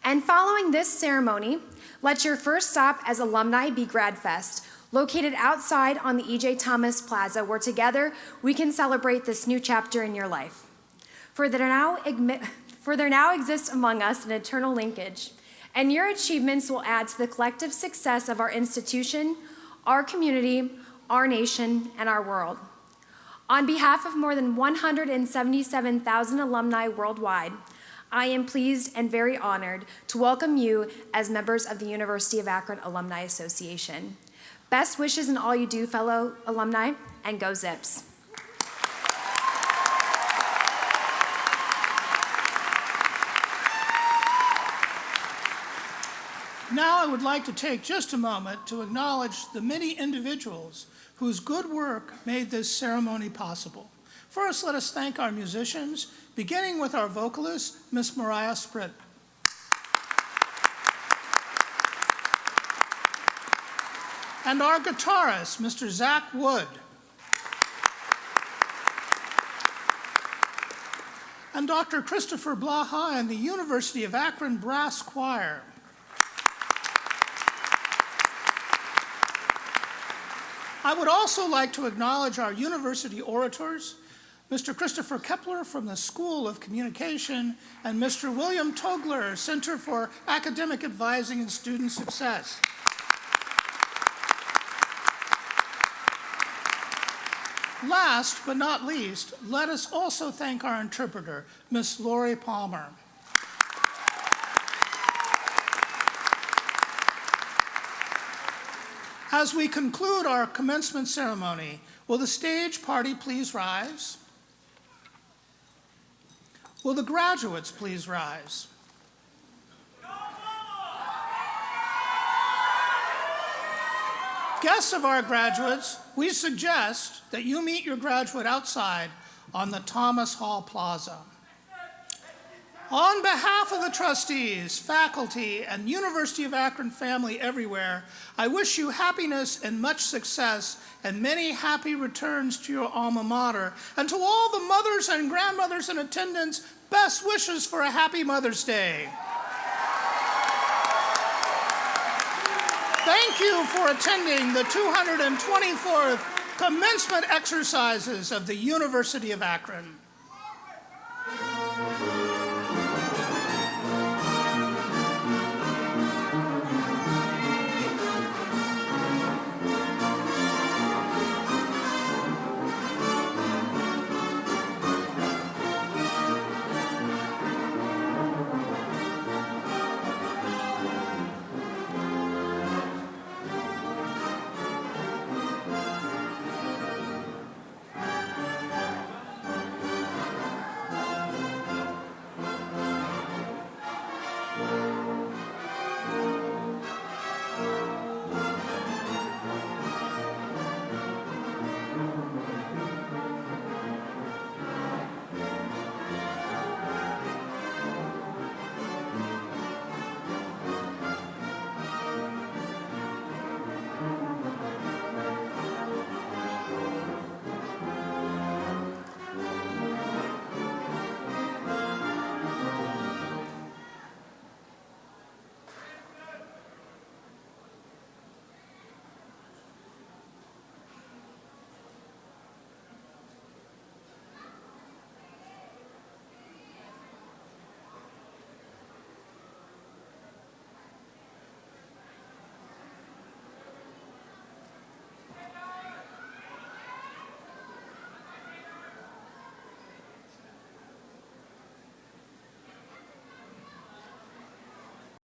And following this ceremony, let your first stop as alumni be GradFest, located outside on the E.J. Thomas Plaza, where together we can celebrate this new chapter in your life. For there now exists among us an eternal linkage, and your achievements will add to the collective success of our institution, our community, our nation, and our world. On behalf of more than 177,000 alumni worldwide, I am pleased and very honored to welcome you as members of the University of Akron Alumni Association. Best wishes in all you do, fellow alumni, and go Zips. Now I would like to take just a moment to acknowledge the many individuals whose good work made this ceremony possible. First, let us thank our musicians, beginning with our vocalist, Miss Mariah Spritt. And our guitarist, Mr. Zach Wood. And Dr. Christopher Blaha and the University of Akron Brass Choir. I would also like to acknowledge our university orators, Mr. Christopher Kepler from the School of Communication, and Mr. William Togler, Center for Academic Advising and Student Success. Last but not least, let us also thank our interpreter, Miss Lori Palmer. As we conclude our commencement ceremony, will the stage party please rise? Will the graduates please rise? Guests of our graduates, we suggest that you meet your graduate outside on the Thomas Hall Plaza. On behalf of the trustees, faculty, and University of Akron family everywhere, I wish you happiness and much success and many happy returns to your alma mater. And to all the mothers and grandmothers in attendance, best wishes for a happy Mother's Day. Thank you for attending the 224th commencement exercises of the University of Akron.